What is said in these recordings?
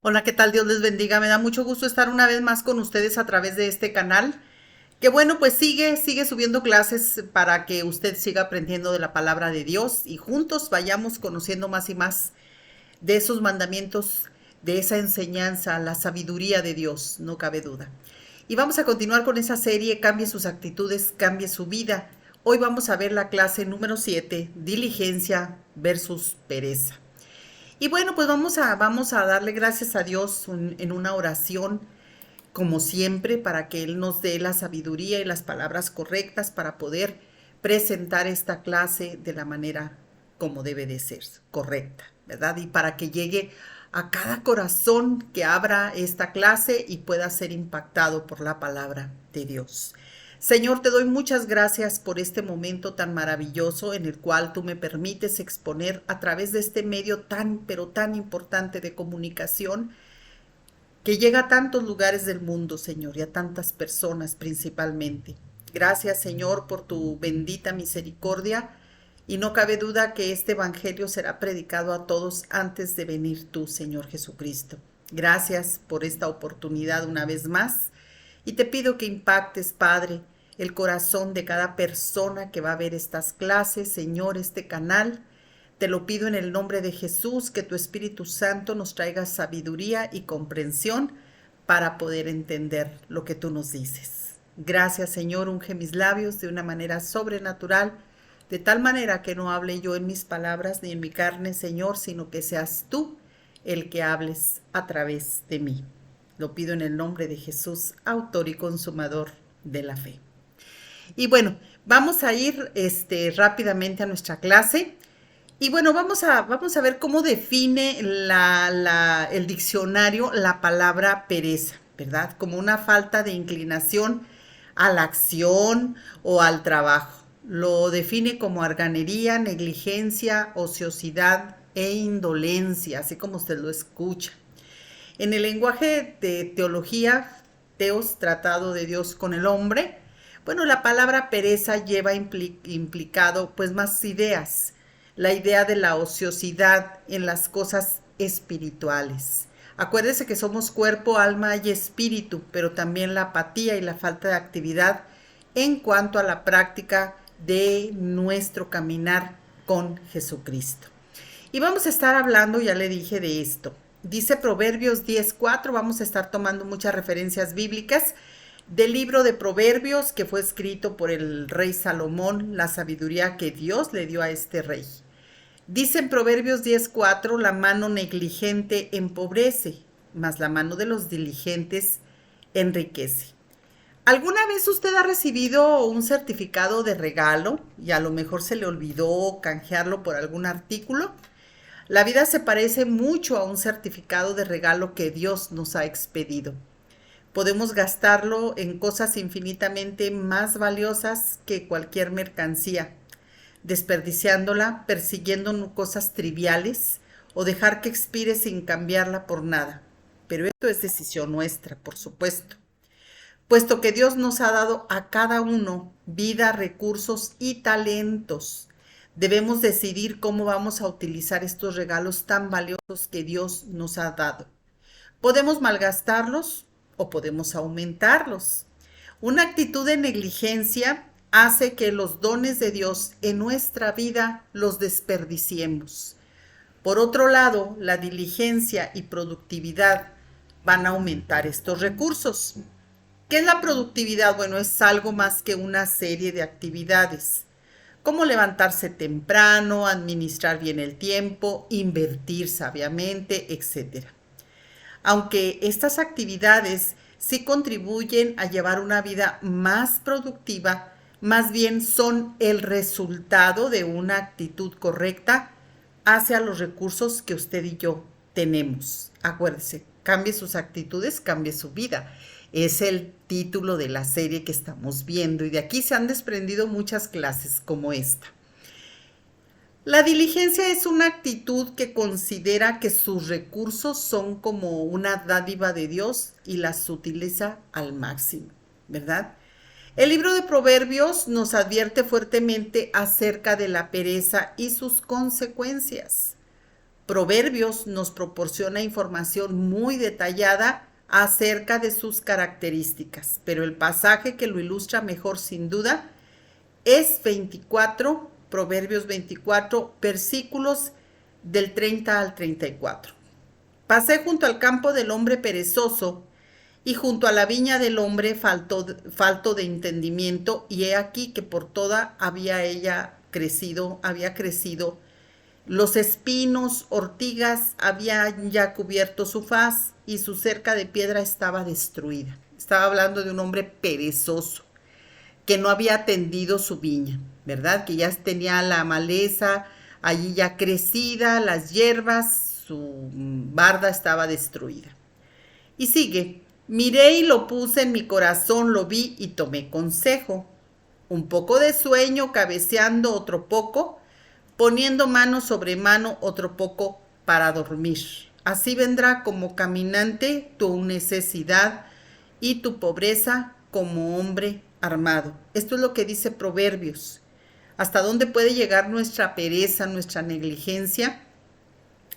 Hola, ¿qué tal? Dios les bendiga. Me da mucho gusto estar una vez más con ustedes a través de este canal. Que bueno, pues sigue subiendo clases para que usted siga aprendiendo de la palabra de Dios y juntos vayamos conociendo más y más de esos mandamientos, de esa enseñanza, la sabiduría de Dios, no cabe duda. Y vamos a continuar con esa serie, Cambie sus actitudes, cambie su vida. Hoy vamos a ver la clase número 7, diligencia versus pereza. Y bueno, pues vamos a darle gracias a Dios en una oración, como siempre, para que Él nos dé la sabiduría y las palabras correctas para poder presentar esta clase de la manera como debe de ser, correcta, ¿verdad? Y para que llegue a cada corazón que abra esta clase y pueda ser impactado por la palabra de Dios. Señor, te doy muchas gracias por este momento tan maravilloso en el cual tú me permites exponer a través de este medio tan, pero tan importante de comunicación que llega a tantos lugares del mundo, Señor, y a tantas personas principalmente. Gracias, Señor, por tu bendita misericordia, y no cabe duda que este Evangelio será predicado a todos antes de venir tú, Señor Jesucristo. Gracias por esta oportunidad una vez más, y te pido que impactes, Padre, el corazón de cada persona que va a ver estas clases, Señor, este canal. Te lo pido en el nombre de Jesús, que tu Espíritu Santo nos traiga sabiduría y comprensión para poder entender lo que tú nos dices. Gracias, Señor, unge mis labios de una manera sobrenatural, de tal manera que no hable yo en mis palabras ni en mi carne, Señor, sino que seas tú el que hables a través de mí. Lo pido en el nombre de Jesús, autor y consumador de la fe. Y bueno, vamos a ir rápidamente a nuestra clase. Y bueno, vamos a ver cómo define el diccionario la palabra pereza, ¿verdad? Como una falta de inclinación a la acción o al trabajo. Lo define como harganería, negligencia, ociosidad e indolencia, así como usted lo escucha. En el lenguaje de teología, Teos, tratado de Dios con el hombre, bueno, la palabra pereza lleva implicado pues más ideas. La idea de la ociosidad en las cosas espirituales. Acuérdese que somos cuerpo, alma y espíritu, pero también la apatía y la falta de actividad en cuanto a la práctica de nuestro caminar con Jesucristo. Y vamos a estar hablando, ya le dije, de esto. Dice Proverbios 10:4, vamos a estar tomando muchas referencias bíblicas del libro de Proverbios que fue escrito por el rey Salomón, la sabiduría que Dios le dio a este rey. Dice en Proverbios 10:4, la mano negligente empobrece, mas la mano de los diligentes enriquece. ¿Alguna vez usted ha recibido un certificado de regalo y a lo mejor se le olvidó canjearlo por algún artículo? La vida se parece mucho a un certificado de regalo que Dios nos ha expedido. Podemos gastarlo en cosas infinitamente más valiosas que cualquier mercancía, desperdiciándola, persiguiendo cosas triviales o dejar que expire sin cambiarla por nada. Pero esto es decisión nuestra, por supuesto. Puesto que Dios nos ha dado a cada uno vida, recursos y talentos, debemos decidir cómo vamos a utilizar estos regalos tan valiosos que Dios nos ha dado. Podemos malgastarlos o podemos aumentarlos. Una actitud de negligencia hace que los dones de Dios en nuestra vida los desperdiciemos. Por otro lado, la diligencia y productividad van a aumentar estos recursos. ¿Qué es la productividad? Bueno, es algo más que una serie de actividades, como levantarse temprano, administrar bien el tiempo, invertir sabiamente, etcétera. Aunque estas actividades sí contribuyen a llevar una vida más productiva, más bien son el resultado de una actitud correcta hacia los recursos que usted y yo tenemos. Acuérdese, cambie sus actitudes, cambie su vida. Es el título de la serie que estamos viendo y de aquí se han desprendido muchas clases como esta. La diligencia es una actitud que considera que sus recursos son como una dádiva de Dios y las utiliza al máximo, ¿verdad? El libro de Proverbios nos advierte fuertemente acerca de la pereza y sus consecuencias. Proverbios nos proporciona información muy detallada acerca de sus características, pero el pasaje que lo ilustra mejor sin duda es 24, Proverbios 24, versículos del 30 al 34. Pasé junto al campo del hombre perezoso y junto a la viña del hombre falto de entendimiento, y he aquí que por toda había crecido los espinos, ortigas habían ya cubierto su faz y su cerca de piedra estaba destruida. Estaba hablando de un hombre perezoso que no había atendido su viña, ¿verdad? Que ya tenía la maleza allí ya crecida, las hierbas, su barda estaba destruida. Y sigue, miré y lo puse en mi corazón, lo vi y tomé consejo. Un poco de sueño, cabeceando otro poco, poniendo mano sobre mano otro poco para dormir. Así vendrá como caminante tu necesidad y tu pobreza como hombre armado. Esto es lo que dice Proverbios. ¿Hasta dónde puede llegar nuestra pereza, nuestra negligencia?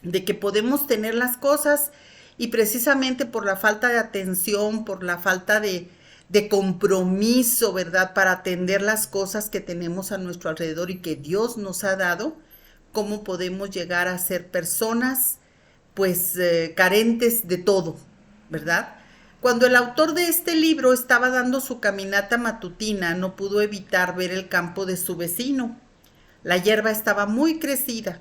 De que podemos tener las cosas y precisamente por la falta de atención, por la falta de compromiso, ¿verdad? Para atender las cosas que tenemos a nuestro alrededor y que Dios nos ha dado, cómo podemos llegar a ser personas, pues, carentes de todo, ¿verdad? Cuando el autor de este libro estaba dando su caminata matutina, no pudo evitar ver el campo de su vecino. La hierba estaba muy crecida,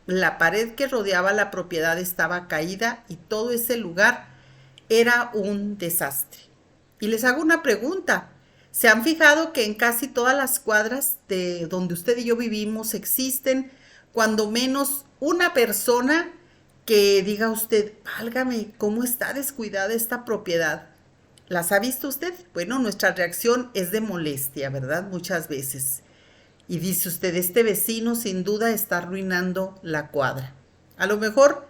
la pared que rodeaba la propiedad estaba caída y todo ese lugar era un desastre. Y les hago una pregunta. ¿Se han fijado que en casi todas las cuadras de donde usted y yo vivimos existen cuando menos una persona que diga a usted, válgame, cómo está descuidada esta propiedad? ¿Las ha visto usted? Bueno, nuestra reacción es de molestia, ¿verdad? Muchas veces. Y dice usted, este vecino sin duda está arruinando la cuadra. A lo mejor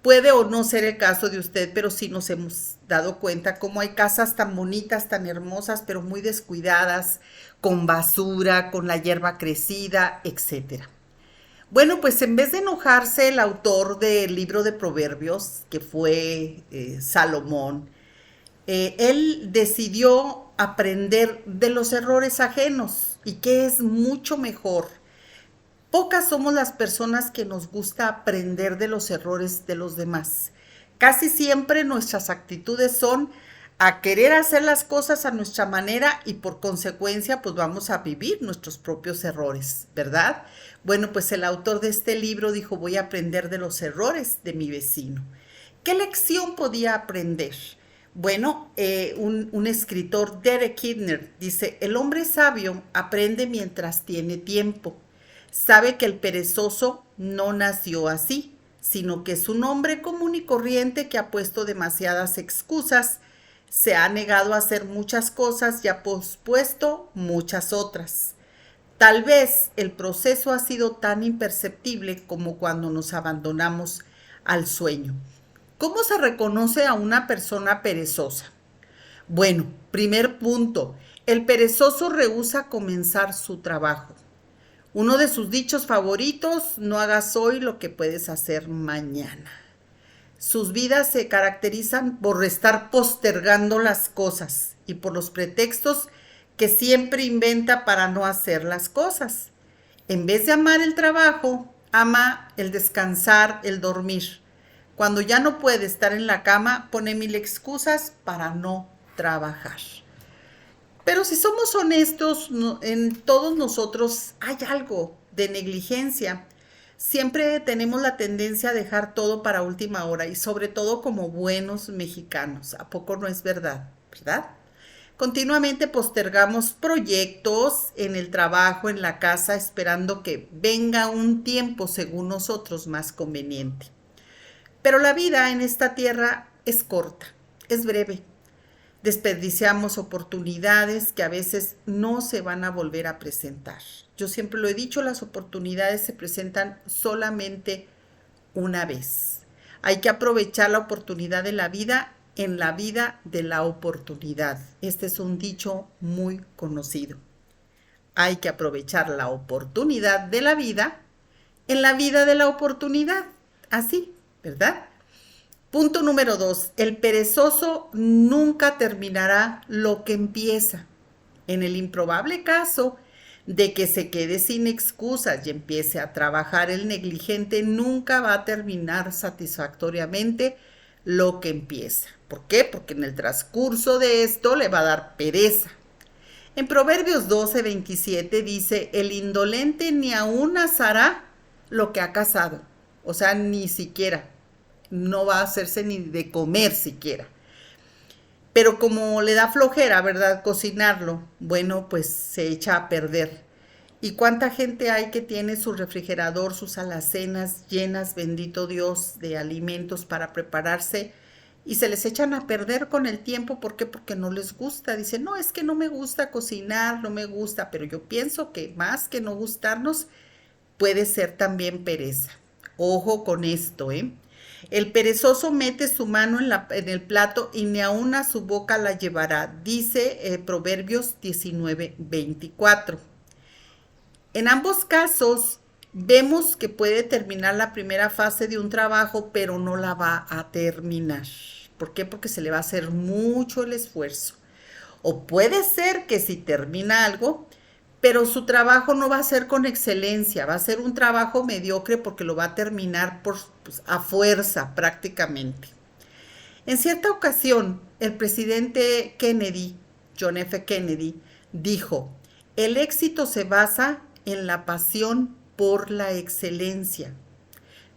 puede o no ser el caso de usted, pero sí nos hemos dado cuenta cómo hay casas tan bonitas, tan hermosas, pero muy descuidadas, con basura, con la hierba crecida, etcétera. Bueno, pues en vez de enojarse el autor del libro de Proverbios, que fue Salomón, él decidió aprender de los errores ajenos y que es mucho mejor. Pocas somos las personas que nos gusta aprender de los errores de los demás. Casi siempre nuestras actitudes son a querer hacer las cosas a nuestra manera y por consecuencia pues vamos a vivir nuestros propios errores, ¿verdad? Bueno, pues el autor de este libro dijo, voy a aprender de los errores de mi vecino. ¿Qué lección podía aprender? Bueno, un escritor, Derek Kidner, dice, el hombre sabio aprende mientras tiene tiempo. Sabe que el perezoso no nació así, sino que es un hombre común y corriente que ha puesto demasiadas excusas, se ha negado a hacer muchas cosas y ha pospuesto muchas otras. Tal vez el proceso ha sido tan imperceptible como cuando nos abandonamos al sueño. ¿Cómo se reconoce a una persona perezosa? Bueno, primer punto, el perezoso rehúsa comenzar su trabajo. Uno de sus dichos favoritos, no hagas hoy lo que puedes hacer mañana. Sus vidas se caracterizan por estar postergando las cosas y por los pretextos que siempre inventa para no hacer las cosas. En vez de amar el trabajo, ama el descansar, el dormir. Cuando ya no puede estar en la cama, pone mil excusas para no trabajar. Pero si somos honestos, en todos nosotros hay algo de negligencia. Siempre tenemos la tendencia a dejar todo para última hora y sobre todo como buenos mexicanos. ¿A poco no es verdad? ¿Verdad? Continuamente postergamos proyectos en el trabajo, en la casa, esperando que venga un tiempo según nosotros más conveniente. Pero la vida en esta tierra es corta, es breve. Desperdiciamos oportunidades que a veces no se van a volver a presentar. Yo siempre lo he dicho, las oportunidades se presentan solamente una vez. Hay que aprovechar la oportunidad de la vida en la vida de la oportunidad. Este es un dicho muy conocido. Hay que aprovechar la oportunidad de la vida en la vida de la oportunidad. así, ¿verdad? Punto número 2, el perezoso nunca terminará lo que empieza. En el improbable caso de que se quede sin excusas y empiece a trabajar, el negligente nunca va a terminar satisfactoriamente lo que empieza. ¿Por qué? Porque en el transcurso de esto le va a dar pereza. En Proverbios 12:27 dice, el indolente ni aún asará lo que ha cazado. O sea, ni siquiera. No va a hacerse ni de comer siquiera. Pero como le da flojera, ¿verdad? Cocinarlo, bueno, pues se echa a perder. ¿Y cuánta gente hay que tiene su refrigerador, sus alacenas llenas, bendito Dios, de alimentos para prepararse y se les echan a perder con el tiempo? ¿Por qué? Porque no les gusta. Dicen, no, es que no me gusta cocinar, no me gusta. Pero yo pienso que más que no gustarnos, puede ser también pereza. Ojo con esto, ¿eh? El perezoso mete su mano en el plato y ni aun a su boca la llevará, dice Proverbios 19:24. En ambos casos vemos que puede terminar la primera fase de un trabajo, pero no la va a terminar. ¿Por qué? Porque se le va a hacer mucho el esfuerzo. O puede ser que si termina algo, pero su trabajo no va a ser con excelencia, va a ser un trabajo mediocre porque lo va a terminar pues, a fuerza prácticamente. En cierta ocasión, el presidente Kennedy, John F. Kennedy, dijo, el éxito se basa en la pasión por la excelencia.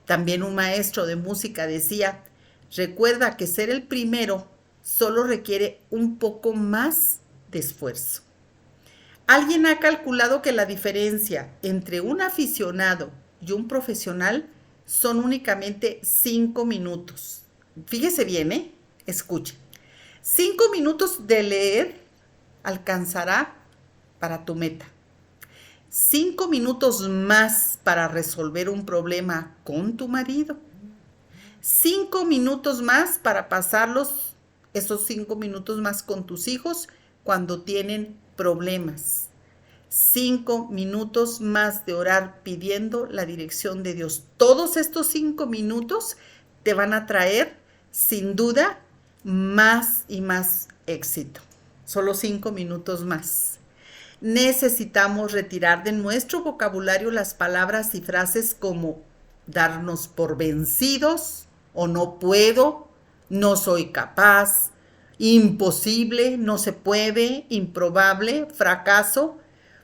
También un maestro de música decía, recuerda que ser el primero solo requiere un poco más de esfuerzo. Alguien ha calculado que la diferencia entre un aficionado y un profesional son únicamente 5 minutos. Fíjese bien, ¿eh? Escuche. 5 minutos de leer alcanzará para tu meta. 5 minutos más para resolver un problema con tu marido. 5 minutos más para pasarlos, esos 5 minutos más con tus hijos cuando tienen problemas. 5 minutos más de orar pidiendo la dirección de Dios. Todos estos 5 minutos te van a traer, sin duda, más y más éxito. Solo 5 minutos más. Necesitamos retirar de nuestro vocabulario las palabras y frases como darnos por vencidos o no puedo, no soy capaz, imposible, no se puede, improbable, fracaso,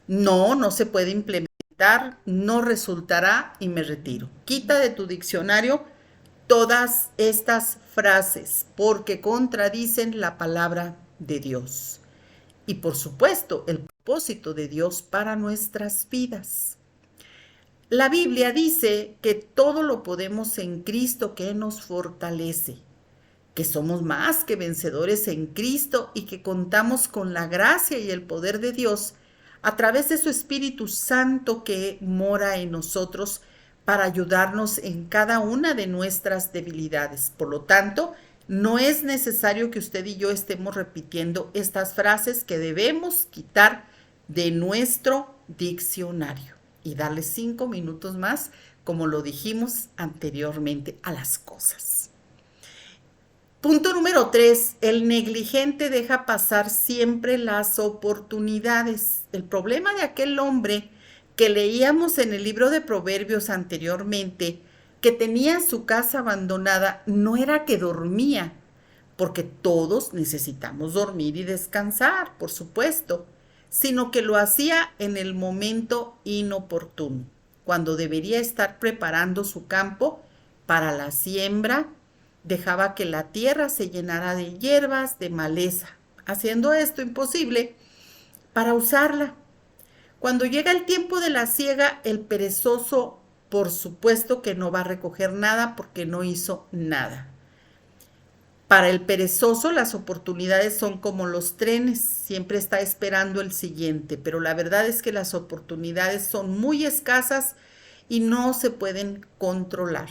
no se puede implementar, no resultará y me retiro. Quita de tu diccionario todas estas frases porque contradicen la palabra de Dios. Y por supuesto, el propósito de Dios para nuestras vidas. La Biblia dice que todo lo podemos en Cristo que nos fortalece, que somos más que vencedores en Cristo y que contamos con la gracia y el poder de Dios a través de su Espíritu Santo que mora en nosotros para ayudarnos en cada una de nuestras debilidades. Por lo tanto, no es necesario que usted y yo estemos repitiendo estas frases que debemos quitar de nuestro diccionario y darle 5 minutos más, como lo dijimos anteriormente, a las cosas. Punto número 3, el negligente deja pasar siempre las oportunidades. El problema de aquel hombre que leíamos en el libro de Proverbios anteriormente, que tenía su casa abandonada, no era que dormía, porque todos necesitamos dormir y descansar, por supuesto, sino que lo hacía en el momento inoportuno, cuando debería estar preparando su campo para la siembra. Dejaba que la tierra se llenara de hierbas, de maleza, haciendo esto imposible para usarla. Cuando llega el tiempo de la siega, el perezoso, por supuesto que no va a recoger nada porque no hizo nada. Para el perezoso las oportunidades son como los trenes, siempre está esperando el siguiente, pero la verdad es que las oportunidades son muy escasas y no se pueden controlar.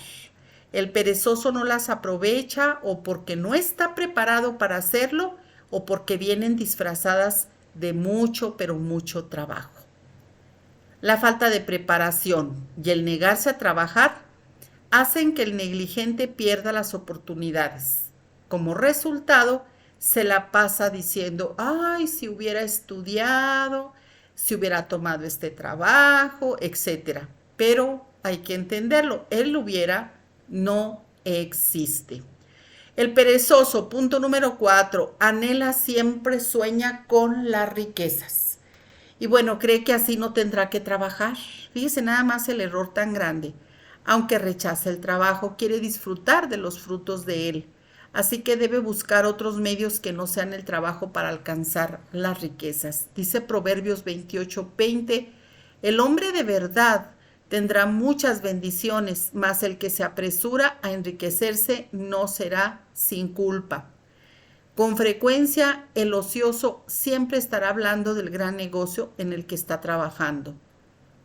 El perezoso no las aprovecha o porque no está preparado para hacerlo o porque vienen disfrazadas de mucho, pero mucho trabajo. La falta de preparación y el negarse a trabajar hacen que el negligente pierda las oportunidades. Como resultado, se la pasa diciendo, ay, si hubiera estudiado, si hubiera tomado este trabajo, etcétera. Pero hay que entenderlo, el hubiera no existe. El perezoso, punto número 4, anhela siempre, sueña con las riquezas. Y bueno, cree que así no tendrá que trabajar. Fíjese nada más el error tan grande. Aunque rechaza el trabajo, quiere disfrutar de los frutos de él. Así que debe buscar otros medios que no sean el trabajo para alcanzar las riquezas. Dice Proverbios 28:20, el hombre de verdad tendrá muchas bendiciones, mas el que se apresura a enriquecerse no será sin culpa. Con frecuencia, el ocioso siempre estará hablando del gran negocio en el que está trabajando.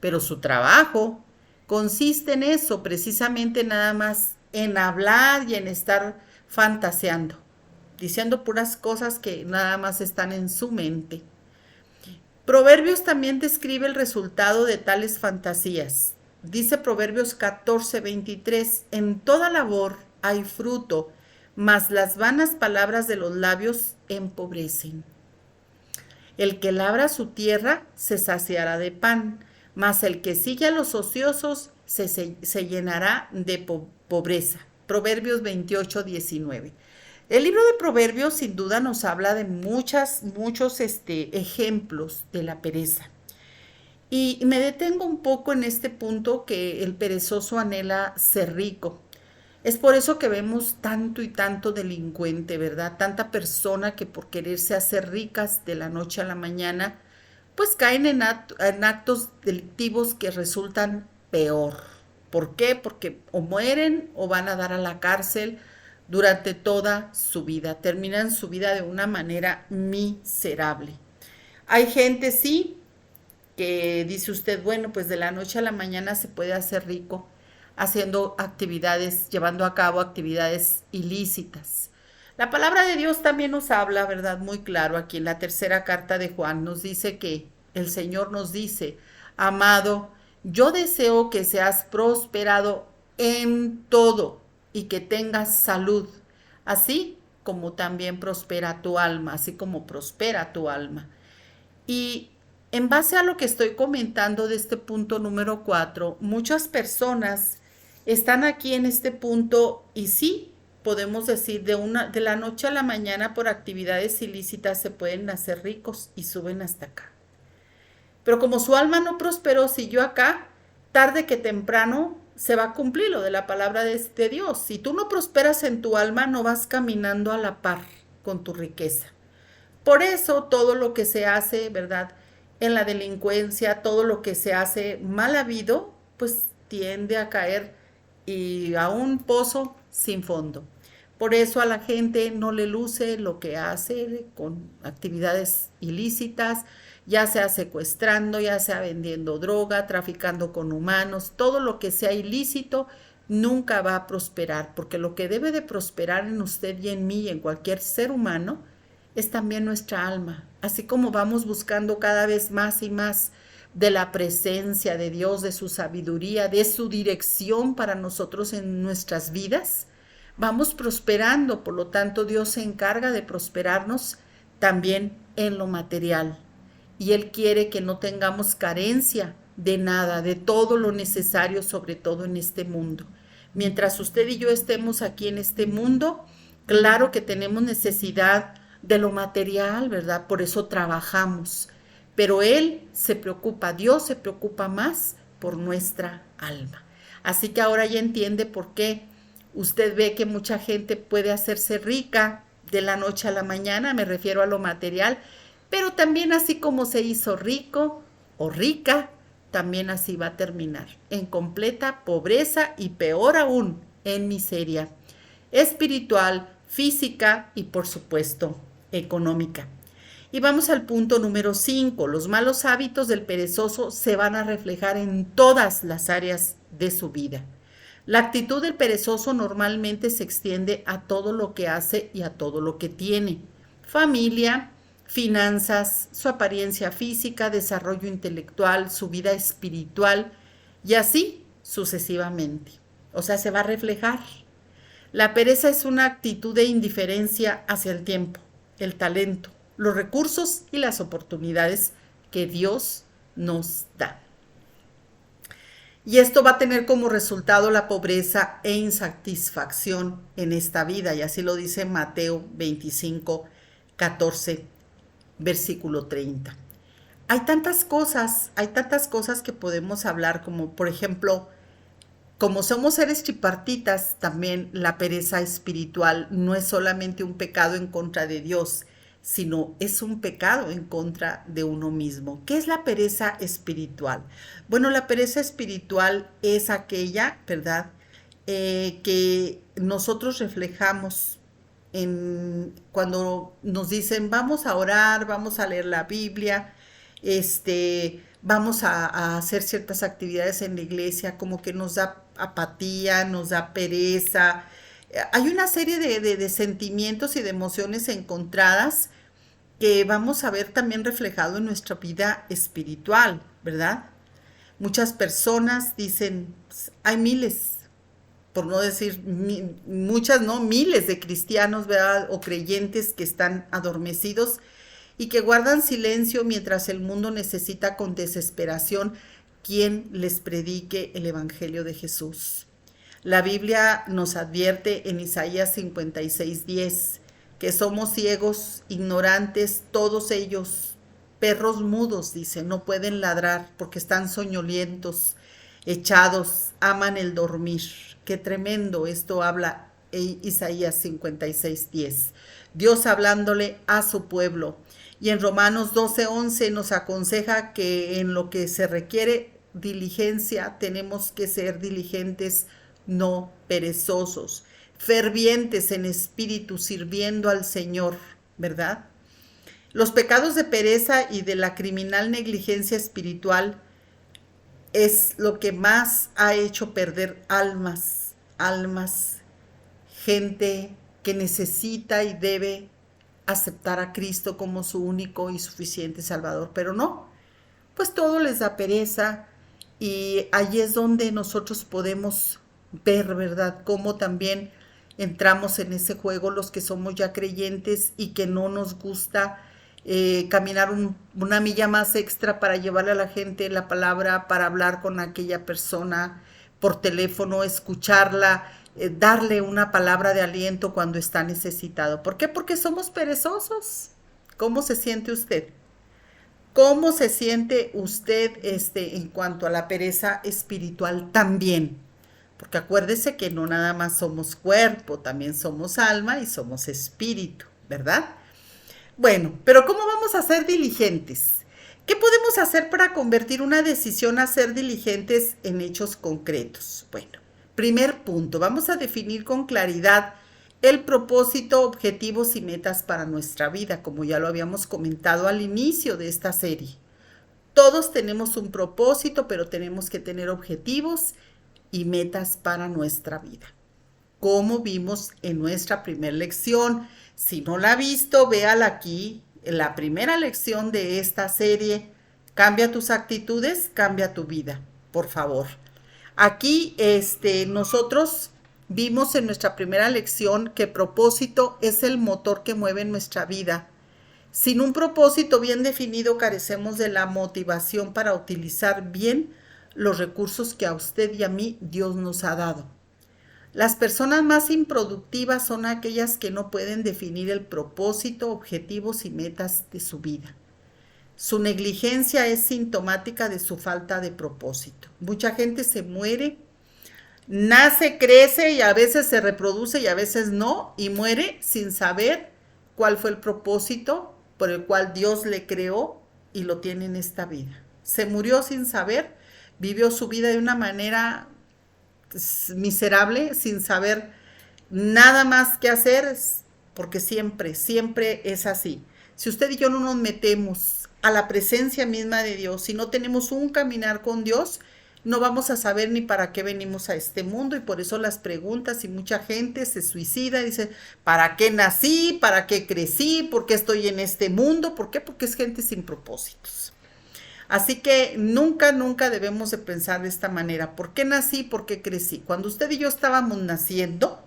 Pero su trabajo consiste en eso, precisamente nada más en hablar y en estar fantaseando, diciendo puras cosas que nada más están en su mente. Proverbios también describe el resultado de tales fantasías. Dice Proverbios 14:23, en toda labor hay fruto, mas las vanas palabras de los labios empobrecen. El que labra su tierra se saciará de pan, mas el que sigue a los ociosos se llenará de pobreza. Proverbios 28:19. El libro de Proverbios sin duda nos habla de muchos ejemplos de la pereza. Y me detengo un poco en este punto que el perezoso anhela ser rico. Es por eso que vemos tanto y tanto delincuente, ¿verdad? Tanta persona que por quererse hacer ricas de la noche a la mañana, pues caen en actos delictivos que resultan peor. ¿Por qué? Porque o mueren o van a dar a la cárcel durante toda su vida. Terminan su vida de una manera miserable. Hay gente, sí, que dice usted, bueno, pues de la noche a la mañana se puede hacer rico haciendo actividades, llevando a cabo actividades ilícitas. La palabra de Dios también nos habla, ¿verdad? Muy claro, aquí en la tercera carta de Juan nos dice que el Señor nos dice, amado, yo deseo que seas prosperado en todo y que tengas salud, así como también prospera tu alma, así como prospera tu alma. Y en base a lo que estoy comentando de este punto número 4, muchas personas están aquí en este punto y sí, podemos decir, de la noche a la mañana por actividades ilícitas se pueden hacer ricos y suben hasta acá. Pero como su alma no prosperó, siguió acá, tarde que temprano se va a cumplir lo de la palabra de Dios. Si tú no prosperas en tu alma, no vas caminando a la par con tu riqueza. Por eso todo lo que se hace, ¿verdad? En la delincuencia, todo lo que se hace mal habido, pues tiende a caer y a un pozo sin fondo. Por eso a la gente no le luce lo que hace con actividades ilícitas, ya sea secuestrando, ya sea vendiendo droga, traficando con humanos, todo lo que sea ilícito nunca va a prosperar, porque lo que debe de prosperar en usted y en mí y en cualquier ser humano es también nuestra alma. Así como vamos buscando cada vez más y más de la presencia de Dios, de su sabiduría, de su dirección para nosotros en nuestras vidas, vamos prosperando. Por lo tanto, Dios se encarga de prosperarnos también en lo material. Y Él quiere que no tengamos carencia de nada, de todo lo necesario, sobre todo en este mundo. Mientras usted y yo estemos aquí en este mundo, claro que tenemos necesidad de lo material, ¿verdad? Por eso trabajamos. Pero Él se preocupa, Dios se preocupa más por nuestra alma. Así que ahora ya entiende por qué usted ve que mucha gente puede hacerse rica de la noche a la mañana, me refiero a lo material, pero también así como se hizo rico o rica, también así va a terminar, en completa pobreza y peor aún, en miseria espiritual, física y por supuesto económica. Y vamos al punto número 5. Los malos hábitos del perezoso se van a reflejar en todas las áreas de su vida. La actitud del perezoso normalmente se extiende a todo lo que hace y a todo lo que tiene. Familia, finanzas, su apariencia física, desarrollo intelectual, su vida espiritual y así sucesivamente. o sea, se va a reflejar. La pereza es una actitud de indiferencia hacia el tiempo, el talento, los recursos y las oportunidades que Dios nos da. Y esto va a tener como resultado la pobreza e insatisfacción en esta vida, y así lo dice Mateo 25, 14, versículo 30. Hay tantas cosas que podemos hablar, como por ejemplo, como somos seres tripartitas, también la pereza espiritual no es solamente un pecado en contra de Dios, sino es un pecado en contra de uno mismo. ¿Qué es la pereza espiritual? Bueno, la pereza espiritual es aquella, ¿verdad?, que nosotros reflejamos cuando nos dicen vamos a orar, vamos a leer la Biblia, vamos a hacer ciertas actividades en la iglesia, como que nos da apatía, nos da pereza. Hay una serie de sentimientos y de emociones encontradas que vamos a ver también reflejado en nuestra vida espiritual, ¿verdad? Muchas personas dicen, hay miles, por no decir muchas, no, miles de cristianos, ¿verdad?, o creyentes que están adormecidos y que guardan silencio mientras el mundo necesita con desesperación quien les predique el Evangelio de Jesús. La Biblia nos advierte en Isaías 56:10 que somos ciegos, ignorantes, todos ellos, perros mudos, dice, no pueden ladrar porque están soñolientos, echados, aman el dormir. Qué tremendo, esto habla Isaías 56:10. Dios hablándole a su pueblo. Y en Romanos 12:11 nos aconseja que en lo que se requiere diligencia tenemos que ser diligentes, no perezosos, fervientes en espíritu, sirviendo al Señor, ¿verdad? Los pecados de pereza y de la criminal negligencia espiritual es lo que más ha hecho perder almas, gente que necesita y debe aceptar a Cristo como su único y suficiente Salvador, pero no, pues todo les da pereza, y ahí es donde nosotros podemos ver, ¿verdad?, cómo también entramos en ese juego los que somos ya creyentes y que no nos gusta caminar una milla más extra para llevarle a la gente la palabra, para hablar con aquella persona por teléfono, escucharla, darle una palabra de aliento cuando está necesitado. ¿Por qué? Porque somos perezosos. ¿Cómo se siente usted? ¿Cómo se siente usted en cuanto a la pereza espiritual también? Porque acuérdese que no nada más somos cuerpo, también somos alma y somos espíritu, ¿verdad? Bueno, pero ¿cómo vamos a ser diligentes? ¿Qué podemos hacer para convertir una decisión a ser diligentes en hechos concretos? Bueno, primer punto, vamos a definir con claridad el propósito, objetivos y metas para nuestra vida, como ya lo habíamos comentado al inicio de esta serie. Todos tenemos un propósito, pero tenemos que tener objetivos y metas para nuestra vida. Como vimos en nuestra primera lección, si no la ha visto, véala aquí, en la primera lección de esta serie. Cambia tus actitudes, cambia tu vida, por favor. Aquí nosotros vimos en nuestra primera lección que propósito es el motor que mueve nuestra vida. Sin un propósito bien definido, carecemos de la motivación para utilizar bien los recursos que a usted y a mí Dios nos ha dado. Las personas más improductivas son aquellas que no pueden definir el propósito, objetivos y metas de su vida. Su negligencia es sintomática de su falta de propósito. Mucha gente se muere, nace, crece y a veces se reproduce y a veces no, y muere sin saber cuál fue el propósito por el cual Dios le creó y lo tiene en esta vida. Se murió sin saber, vivió su vida de una manera miserable, sin saber nada más que hacer, porque siempre es así. Si usted y yo no nos metemos a la presencia misma de Dios, si no tenemos un caminar con Dios, no vamos a saber ni para qué venimos a este mundo, y por eso las preguntas, y mucha gente se suicida, dice, ¿para qué nací? ¿Para qué crecí? ¿Por qué estoy en este mundo? ¿Por qué? Porque es gente sin propósitos. Así que nunca, nunca debemos de pensar de esta manera. ¿Por qué nací? ¿Por qué crecí? Cuando usted y yo estábamos naciendo,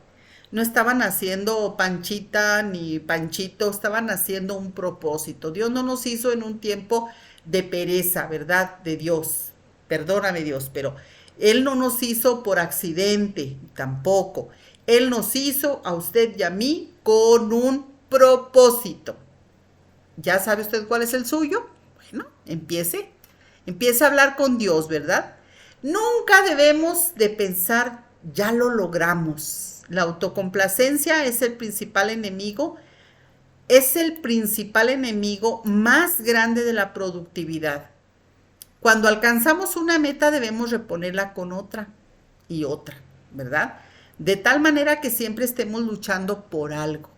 no estaban haciendo Panchita ni Panchito, estaban haciendo un propósito. Dios no nos hizo en un tiempo de pereza, ¿verdad? De Dios. Perdóname Dios, pero Él no nos hizo por accidente, tampoco. Él nos hizo a usted y a mí con un propósito. ¿Ya sabe usted cuál es el suyo? Bueno, empiece a hablar con Dios, ¿verdad? Nunca debemos de pensar, ya lo logramos. La autocomplacencia es el principal enemigo más grande de la productividad. Cuando alcanzamos una meta debemos reponerla con otra y otra, ¿verdad? De tal manera que siempre estemos luchando por algo.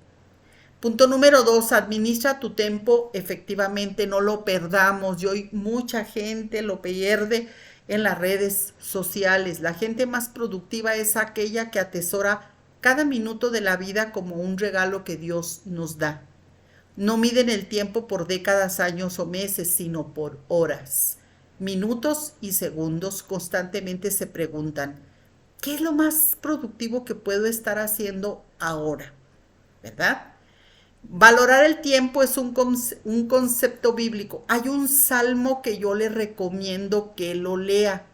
Punto número 2, administra tu tiempo efectivamente, no lo perdamos. Y hoy mucha gente lo pierde en las redes sociales. La gente más productiva es aquella que atesora cada minuto de la vida como un regalo que Dios nos da. No miden el tiempo por décadas, años o meses, sino por horas. Minutos y segundos constantemente se preguntan, ¿qué es lo más productivo que puedo estar haciendo ahora? ¿Verdad? Valorar el tiempo es un concepto bíblico. Hay un salmo que yo le recomiendo que lo lea.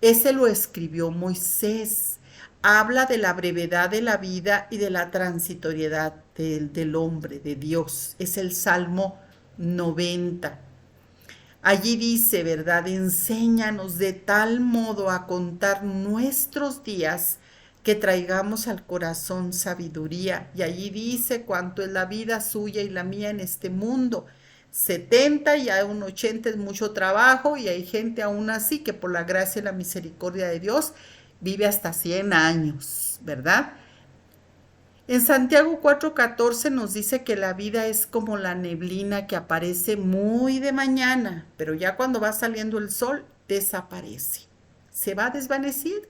Ese lo escribió Moisés. Habla de la brevedad de la vida y de la transitoriedad del hombre, de Dios. Es el Salmo 90. Allí dice, ¿verdad? Enséñanos de tal modo a contar nuestros días que traigamos al corazón sabiduría. Y allí dice cuánto es la vida suya y la mía en este mundo. 70 y aún 80 es mucho trabajo y hay gente aún así que por la gracia y la misericordia de Dios vive hasta 100 años, ¿verdad? En Santiago 4:14 nos dice que la vida es como la neblina que aparece muy de mañana, pero ya cuando va saliendo el sol desaparece, se va desvaneciendo.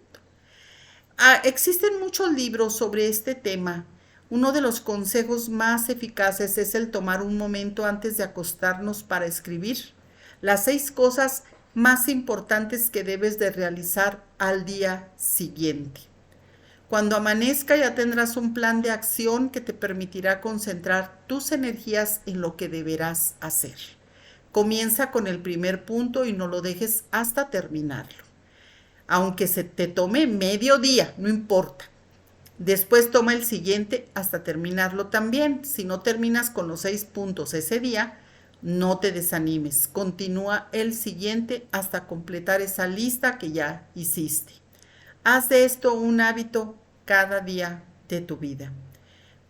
Existen muchos libros sobre este tema. Uno de los consejos más eficaces es el tomar un momento antes de acostarnos para escribir las 6 cosas más importantes que debes de realizar al día siguiente. Cuando amanezca ya tendrás un plan de acción que te permitirá concentrar tus energías en lo que deberás hacer. Comienza con el primer punto y no lo dejes hasta terminarlo. Aunque se te tome medio día, no importa. Después toma el siguiente hasta terminarlo también. Si no terminas con los 6 puntos ese día, no te desanimes. Continúa el siguiente hasta completar esa lista que ya hiciste. Haz de esto un hábito cada día de tu vida.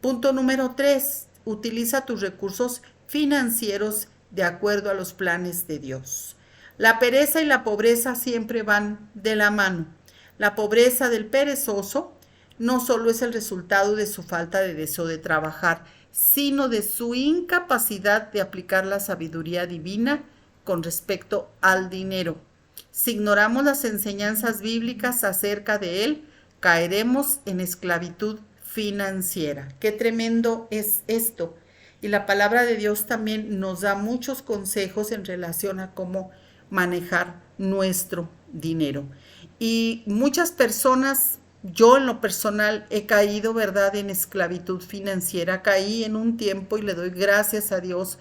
Punto número 3. Utiliza tus recursos financieros de acuerdo a los planes de Dios. La pereza y la pobreza siempre van de la mano. La pobreza del perezoso no solo es el resultado de su falta de deseo de trabajar, sino de su incapacidad de aplicar la sabiduría divina con respecto al dinero. Si ignoramos las enseñanzas bíblicas acerca de él, caeremos en esclavitud financiera. Qué tremendo es esto. Y la palabra de Dios también nos da muchos consejos en relación a cómo manejar nuestro dinero. Y muchas personas, yo en lo personal he caído, ¿verdad?, en esclavitud financiera. Caí en un tiempo y le doy gracias a Dios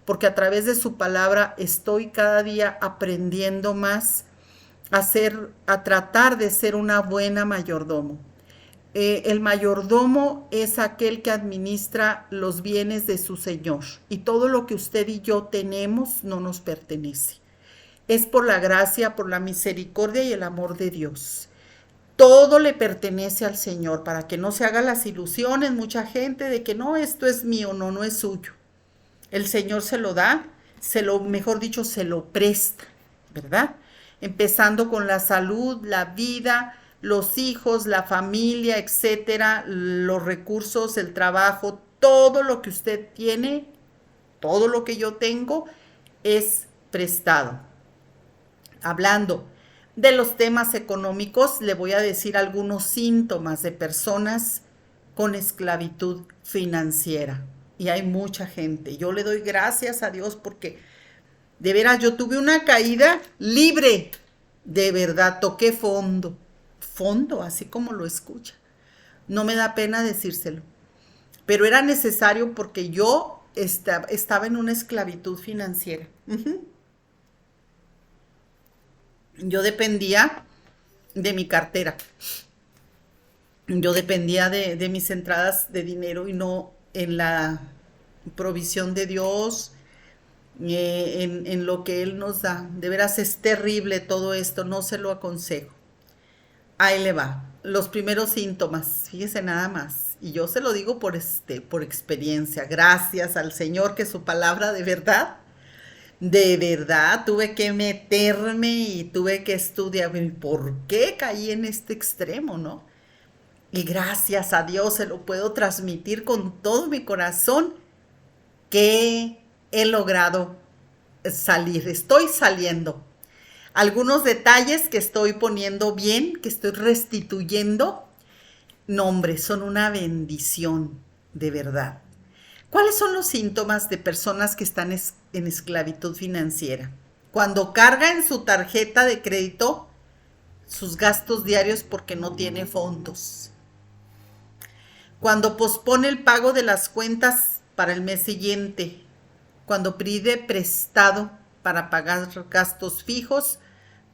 porque a través de su palabra estoy cada día aprendiendo más a tratar de ser una buena mayordomo. El mayordomo es aquel que administra los bienes de su Señor y todo lo que usted y yo tenemos no nos pertenece. Es por la gracia, por la misericordia y el amor de Dios. Todo le pertenece al Señor para que no se hagan las ilusiones mucha gente de que no, esto es mío, no, no es suyo. El Señor se lo da, mejor dicho, se lo presta, ¿verdad? Empezando con la salud, la vida, los hijos, la familia, etcétera, los recursos, el trabajo, todo lo que usted tiene, todo lo que yo tengo es prestado. Hablando de los temas económicos, le voy a decir algunos síntomas de personas con esclavitud financiera. Y hay mucha gente. Yo le doy gracias a Dios porque De veras, yo tuve una caída libre. De verdad, toqué fondo. Fondo, así como lo escucha. No me da pena decírselo. Pero era necesario porque yo estaba en una esclavitud financiera. Yo dependía de mi cartera. Yo dependía de mis entradas de dinero y no en la provisión de Dios, en lo que Él nos da. De veras es terrible todo esto, no se lo aconsejo. Ahí le va. Los primeros síntomas, fíjese nada más. Y yo se lo digo por experiencia. Gracias al Señor que su palabra de verdad, tuve que meterme y tuve que estudiar. ¿Por qué caí en este extremo, no? Y gracias a Dios se lo puedo transmitir con todo mi corazón que he logrado salir. Estoy saliendo. Algunos detalles que estoy poniendo bien, que estoy restituyendo, no, hombre, son una bendición, de verdad. ¿Cuáles son los síntomas de personas que están en esclavitud financiera? Cuando carga en su tarjeta de crédito sus gastos diarios porque no tiene fondos. Cuando pospone el pago de las cuentas para el mes siguiente. Cuando pide prestado para pagar gastos fijos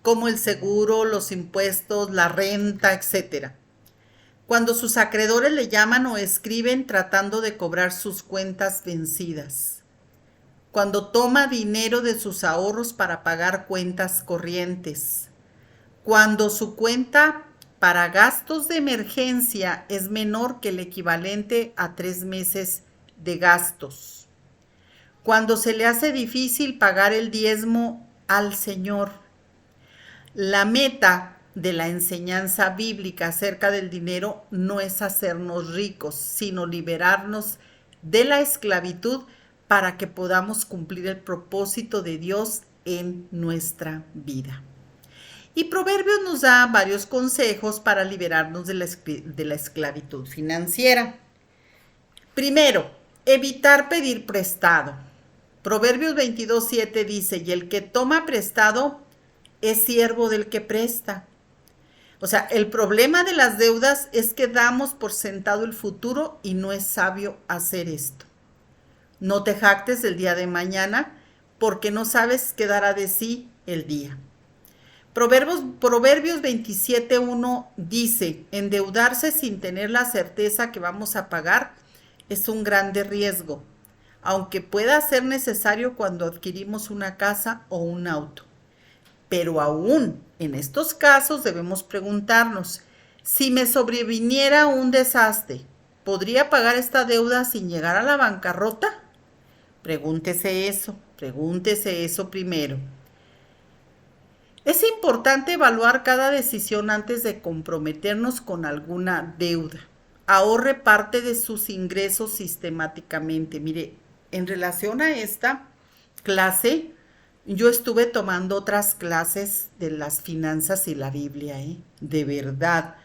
como el seguro, los impuestos, la renta, etcétera. Cuando sus acreedores le llaman o escriben tratando de cobrar sus cuentas vencidas. Cuando toma dinero de sus ahorros para pagar cuentas corrientes. Cuando su cuenta para gastos de emergencia es menor que el equivalente a 3 meses de gastos. Cuando se le hace difícil pagar el diezmo al Señor. La meta de la enseñanza bíblica acerca del dinero no es hacernos ricos, sino liberarnos de la esclavitud para que podamos cumplir el propósito de Dios en nuestra vida. Y Proverbios nos da varios consejos para liberarnos de la esclavitud financiera. Primero, evitar pedir prestado. Proverbios 22:7 dice, y el que toma prestado es siervo del que presta. O sea, el problema de las deudas es que damos por sentado el futuro y no es sabio hacer esto. No te jactes del día de mañana porque no sabes qué dará de sí el día. Proverbios 27:1 dice, endeudarse sin tener la certeza que vamos a pagar es un grande riesgo, aunque pueda ser necesario cuando adquirimos una casa o un auto. Pero aún en estos casos debemos preguntarnos, si me sobreviniera un desastre, ¿podría pagar esta deuda sin llegar a la bancarrota? Pregúntese eso primero. Es importante evaluar cada decisión antes de comprometernos con alguna deuda. Ahorre parte de sus ingresos sistemáticamente. Mire, en relación a esta clase, yo estuve tomando otras clases de las finanzas y la Biblia, de verdad.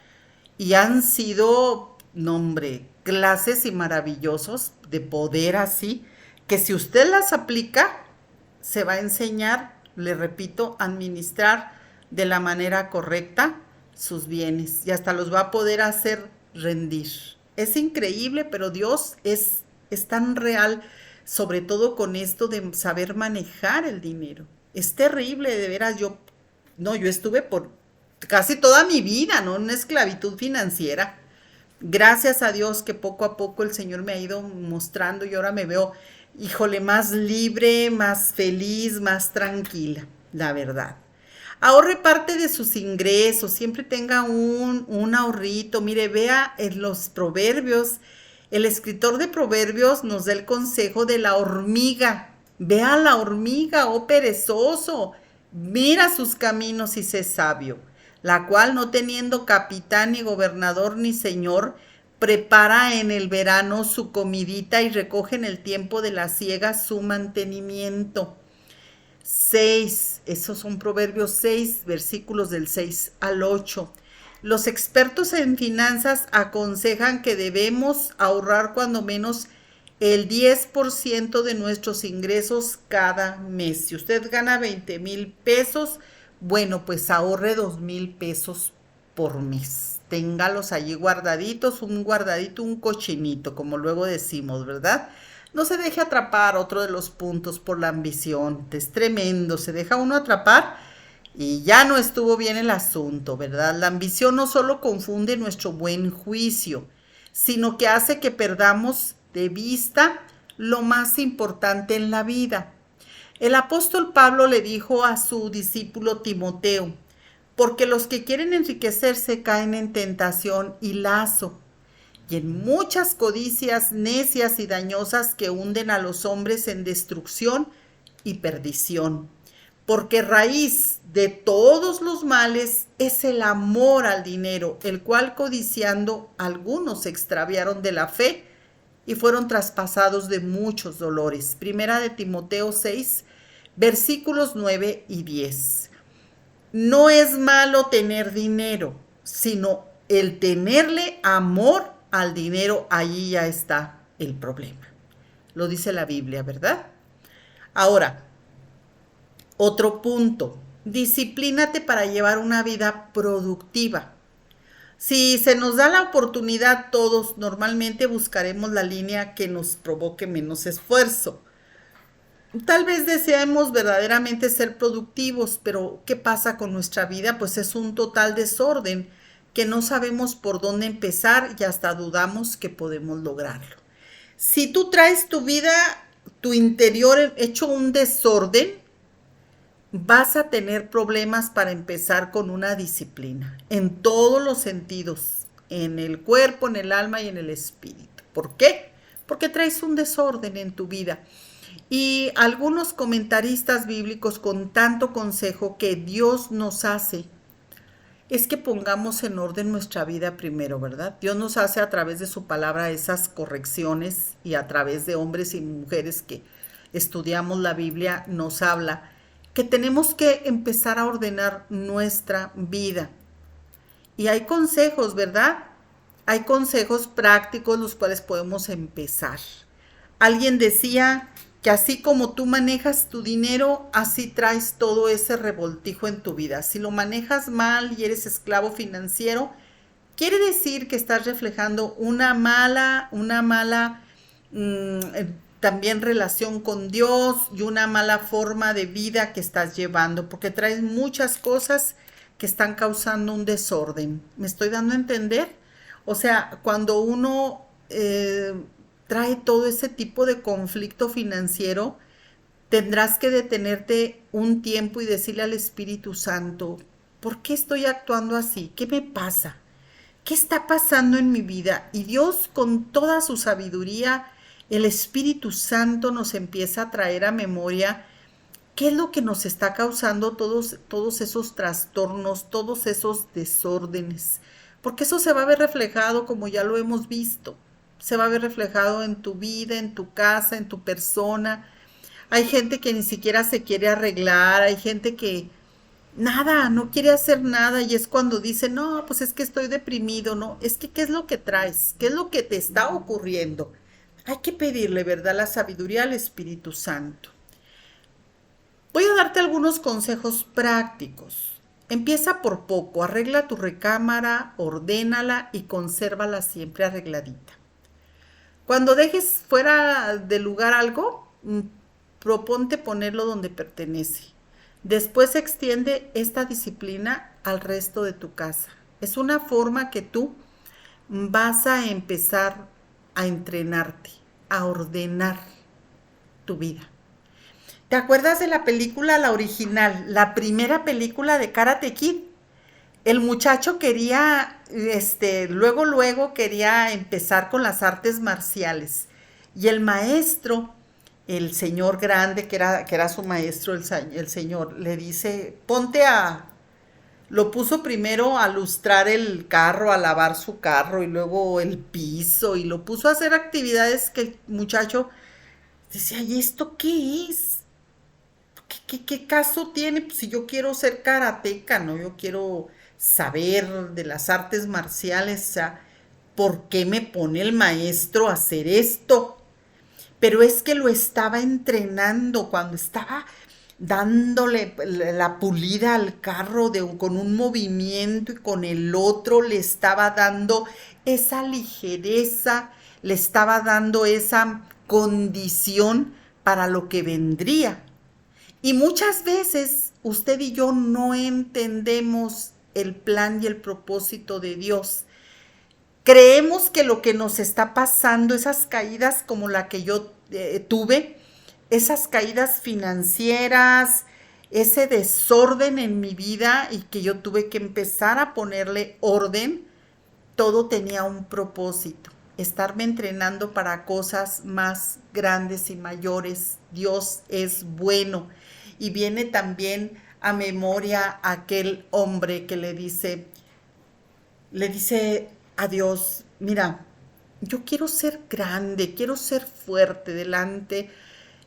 Y han sido, no, hombre, clases y maravillosos de poder así, que si usted las aplica, se va a enseñar, le repito, a administrar de la manera correcta sus bienes y hasta los va a poder hacer rendir. Es increíble, pero Dios es tan real, sobre todo con esto de saber manejar el dinero. Es terrible, de veras, yo estuve por casi toda mi vida, ¿no? En una esclavitud financiera. Gracias a Dios que poco a poco el Señor me ha ido mostrando y ahora me veo, híjole, más libre, más feliz, más tranquila, la verdad. Ahorre parte de sus ingresos, siempre tenga un ahorrito. Mire, vea en los proverbios, el escritor de Proverbios nos da el consejo de la hormiga. Vea la hormiga, oh perezoso, mira sus caminos y sé sabio, la cual no teniendo capitán ni gobernador ni señor, prepara en el verano su comidita y recoge en el tiempo de la siega su mantenimiento. 6, esos son Proverbios 6, versículos del 6 al 8. Los expertos en finanzas aconsejan que debemos ahorrar cuando menos el 10% de nuestros ingresos cada mes. Si usted gana 20,000 pesos, bueno, pues ahorre 2,000 pesos por mes. Téngalos allí guardaditos, un guardadito, un cochinito, como luego decimos, ¿verdad? No se deje atrapar, otro de los puntos, por la ambición. Es tremendo, se deja uno atrapar y ya no estuvo bien el asunto, ¿verdad? La ambición no solo confunde nuestro buen juicio, sino que hace que perdamos de vista lo más importante en la vida. El apóstol Pablo le dijo a su discípulo Timoteo, porque los que quieren enriquecerse caen en tentación y lazo, y en muchas codicias necias y dañosas que hunden a los hombres en destrucción y perdición. Porque raíz de todos los males es el amor al dinero, el cual codiciando algunos se extraviaron de la fe y fueron traspasados de muchos dolores. Primera de Timoteo 6, versículos 9 y 10. No es malo tener dinero, sino el tenerle amor al dinero, allí ya está el problema. Lo dice la Biblia, ¿verdad? Ahora, otro punto, disciplínate para llevar una vida productiva. Si se nos da la oportunidad, todos normalmente buscaremos la línea que nos provoque menos esfuerzo. Tal vez deseemos verdaderamente ser productivos, pero ¿qué pasa con nuestra vida? Pues es un total desorden que no sabemos por dónde empezar y hasta dudamos que podemos lograrlo. Si tú traes tu vida, tu interior hecho un desorden, vas a tener problemas para empezar con una disciplina, en todos los sentidos, en el cuerpo, en el alma y en el espíritu. ¿Por qué? Porque traes un desorden en tu vida. Y algunos comentaristas bíblicos con tanto consejo que Dios nos hace, es que pongamos en orden nuestra vida primero, ¿verdad? Dios nos hace a través de su palabra esas correcciones y a través de hombres y mujeres que estudiamos la Biblia nos habla que tenemos que empezar a ordenar nuestra vida. Y hay consejos, ¿verdad? Hay consejos prácticos los cuales podemos empezar. Alguien decía que así como tú manejas tu dinero, así traes todo ese revoltijo en tu vida. Si lo manejas mal y eres esclavo financiero, quiere decir que estás reflejando una mala también relación con Dios y una mala forma de vida que estás llevando, porque traes muchas cosas que están causando un desorden. ¿Me estoy dando a entender? O sea, cuando uno trae todo ese tipo de conflicto financiero, tendrás que detenerte un tiempo y decirle al Espíritu Santo, ¿por qué estoy actuando así? ¿Qué me pasa? ¿Qué está pasando en mi vida? Y Dios, con toda su sabiduría, el Espíritu Santo nos empieza a traer a memoria qué es lo que nos está causando todos esos trastornos, todos esos desórdenes. Porque eso se va a ver reflejado, como ya lo hemos visto. Se va a ver reflejado en tu vida, en tu casa, en tu persona. Hay gente que ni siquiera se quiere arreglar, hay gente que nada, no quiere hacer nada y es cuando dice, no, pues es que estoy deprimido, no, es que ¿qué es lo que traes? ¿Qué es lo que te está ocurriendo? Hay que pedirle, ¿verdad?, la sabiduría al Espíritu Santo. Voy a darte algunos consejos prácticos. Empieza por poco, arregla tu recámara, ordénala y consérvala siempre arregladita. Cuando dejes fuera de lugar algo, proponte ponerlo donde pertenece. Después extiende esta disciplina al resto de tu casa. Es una forma que tú vas a empezar a entrenarte, a ordenar tu vida. ¿Te acuerdas de la película, la original, la primera película de Karate Kid? El muchacho quería, luego quería empezar con las artes marciales. Y el maestro, el señor grande, que era su maestro, el señor, le dice, lo puso primero a lustrar el carro, a lavar su carro y luego el piso y lo puso a hacer actividades que el muchacho decía, ¿y esto qué es? ¿Qué caso tiene? Pues si yo quiero ser karateca, ¿no? Yo quiero saber de las artes marciales, o sea, ¿por qué me pone el maestro a hacer esto? pero es que lo estaba entrenando cuando estaba dándole la pulida al carro con un movimiento y con el otro le estaba dando esa ligereza, le estaba dando esa condición para lo que vendría. Y muchas veces usted y yo no entendemos el plan y el propósito de Dios. Creemos que lo que nos está pasando, esas caídas como la que yo tuve, esas caídas financieras, ese desorden en mi vida y que yo tuve que empezar a ponerle orden, todo tenía un propósito, estarme entrenando para cosas más grandes y mayores. Dios es bueno. Y viene también a memoria aquel hombre que le dice a Dios, mira, yo quiero ser grande, quiero ser fuerte delante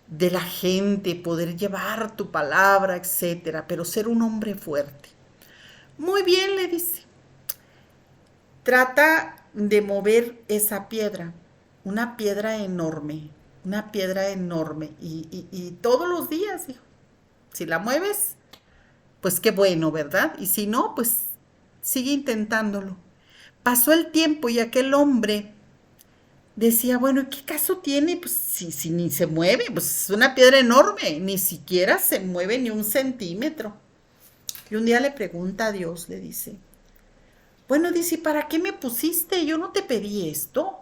de la gente, poder llevar tu palabra, etcétera, pero ser un hombre fuerte. Muy bien, le dice, trata de mover esa piedra, una piedra enorme, y todos los días, hijo, si la mueves, pues qué bueno, ¿verdad? Y si no, pues sigue intentándolo. Pasó el tiempo y aquel hombre decía, bueno, ¿qué caso tiene? Pues si ni se mueve, pues es una piedra enorme, ni siquiera se mueve ni un centímetro. Y un día le pregunta a Dios, le dice, bueno, dice, ¿para qué me pusiste? Yo no te pedí esto.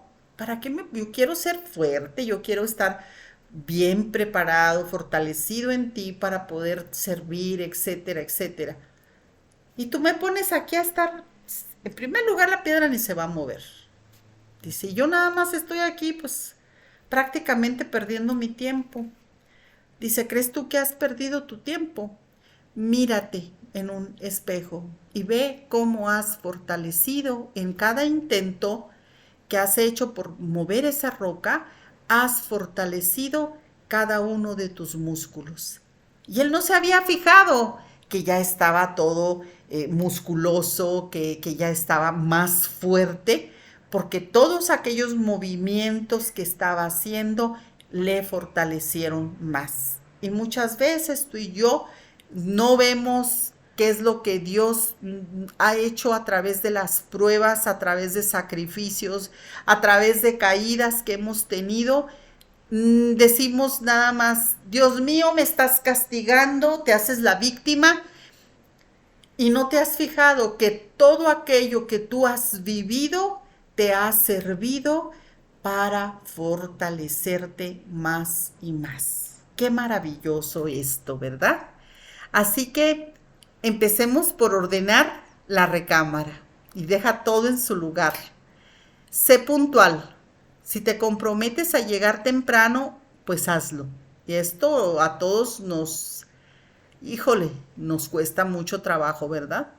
Yo quiero ser fuerte, yo quiero estar bien preparado, fortalecido en ti para poder servir, etcétera, etcétera. Y tú me pones aquí a estar, en primer lugar la piedra ni se va a mover. Dice, yo nada más estoy aquí, pues prácticamente perdiendo mi tiempo. Dice, ¿crees tú que has perdido tu tiempo? Mírate en un espejo y ve cómo has fortalecido en cada intento que has hecho por mover esa roca, has fortalecido cada uno de tus músculos. Y él no se había fijado que ya estaba todo musculoso, que ya estaba más fuerte, porque todos aquellos movimientos que estaba haciendo le fortalecieron más. Y muchas veces tú y yo no vemos qué es lo que Dios ha hecho a través de las pruebas, a través de sacrificios, a través de caídas que hemos tenido. Decimos nada más, Dios mío, me estás castigando, te haces la víctima y no te has fijado que todo aquello que tú has vivido te ha servido para fortalecerte más y más. Qué maravilloso esto, ¿verdad? Así que empecemos por ordenar la recámara y deja todo en su lugar. Sé puntual. Si te comprometes a llegar temprano, pues hazlo. Y esto a todos nos cuesta mucho trabajo, ¿verdad?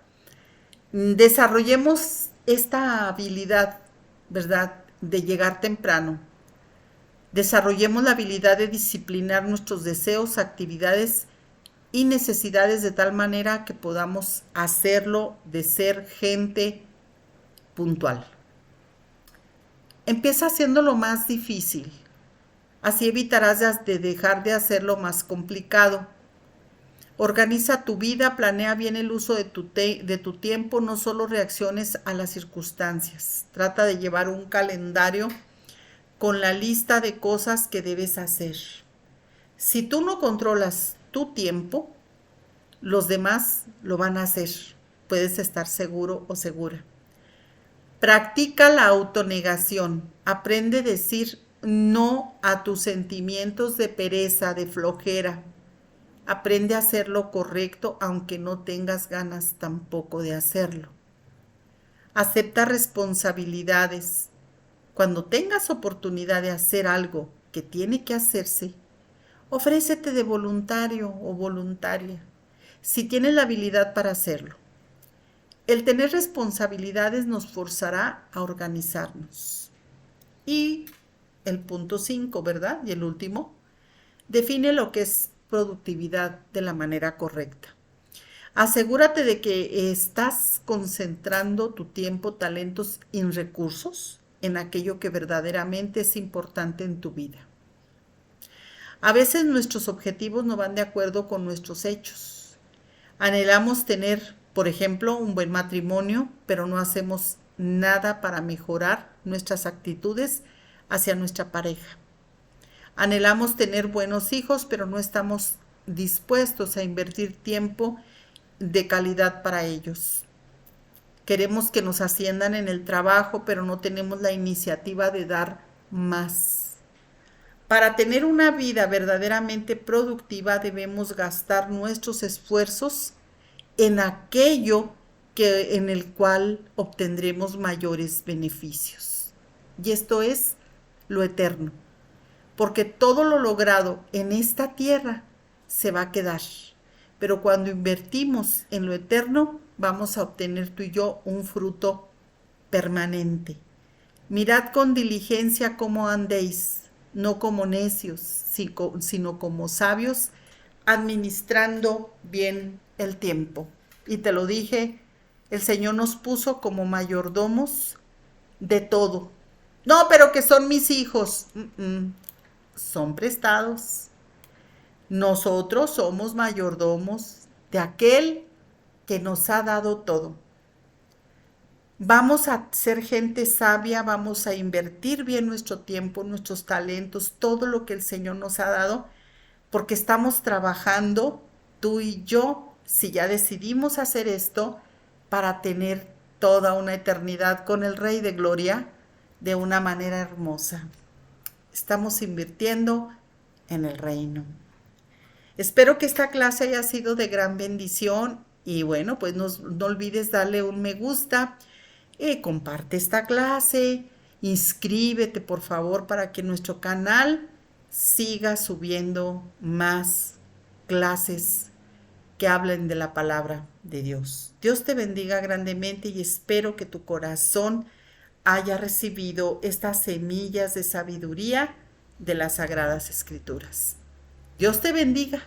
Desarrollemos esta habilidad, ¿verdad? De llegar temprano. Desarrollemos la habilidad de disciplinar nuestros deseos, actividades y necesidades de tal manera que podamos hacerlo de ser gente puntual. Empieza haciendo lo más difícil. Así evitarás de dejar de hacerlo más complicado. Organiza tu vida, planea bien el uso de tu tiempo, no solo reacciones a las circunstancias. Trata de llevar un calendario con la lista de cosas que debes hacer. Si tú no controlas tu tiempo, los demás lo van a hacer. Puedes estar seguro o segura. Practica la autonegación. Aprende a decir no a tus sentimientos de pereza, de flojera. Aprende a hacer lo correcto aunque no tengas ganas tampoco de hacerlo. Acepta responsabilidades. Cuando tengas oportunidad de hacer algo que tiene que hacerse, ofrécete de voluntario o voluntaria, si tienes la habilidad para hacerlo. El tener responsabilidades nos forzará a organizarnos. Y el punto 5, ¿verdad? Y el último, define lo que es productividad de la manera correcta. Asegúrate de que estás concentrando tu tiempo, talentos y recursos en aquello que verdaderamente es importante en tu vida. A veces nuestros objetivos no van de acuerdo con nuestros hechos. Anhelamos tener, por ejemplo, un buen matrimonio, pero no hacemos nada para mejorar nuestras actitudes hacia nuestra pareja. Anhelamos tener buenos hijos, pero no estamos dispuestos a invertir tiempo de calidad para ellos. Queremos que nos asciendan en el trabajo, pero no tenemos la iniciativa de dar más. Para tener una vida verdaderamente productiva debemos gastar nuestros esfuerzos en aquello en el cual obtendremos mayores beneficios. Y esto es lo eterno, porque todo lo logrado en esta tierra se va a quedar. Pero cuando invertimos en lo eterno, vamos a obtener tú y yo un fruto permanente. Mirad con diligencia cómo andéis, no como necios, sino como sabios, administrando bien el tiempo. Y te lo dije, el Señor nos puso como mayordomos de todo. No, pero que son mis hijos. Son prestados. Nosotros somos mayordomos de aquel que nos ha dado todo. Vamos a ser gente sabia, vamos a invertir bien nuestro tiempo, nuestros talentos, todo lo que el Señor nos ha dado, porque estamos trabajando, tú y yo, si ya decidimos hacer esto, para tener toda una eternidad con el Rey de Gloria de una manera hermosa. Estamos invirtiendo en el reino. Espero que esta clase haya sido de gran bendición y bueno, pues no olvides darle un me gusta, comparte esta clase, inscríbete por favor para que nuestro canal siga subiendo más clases que hablen de la palabra de Dios. Dios te bendiga grandemente y espero que tu corazón haya recibido estas semillas de sabiduría de las Sagradas Escrituras. Dios te bendiga.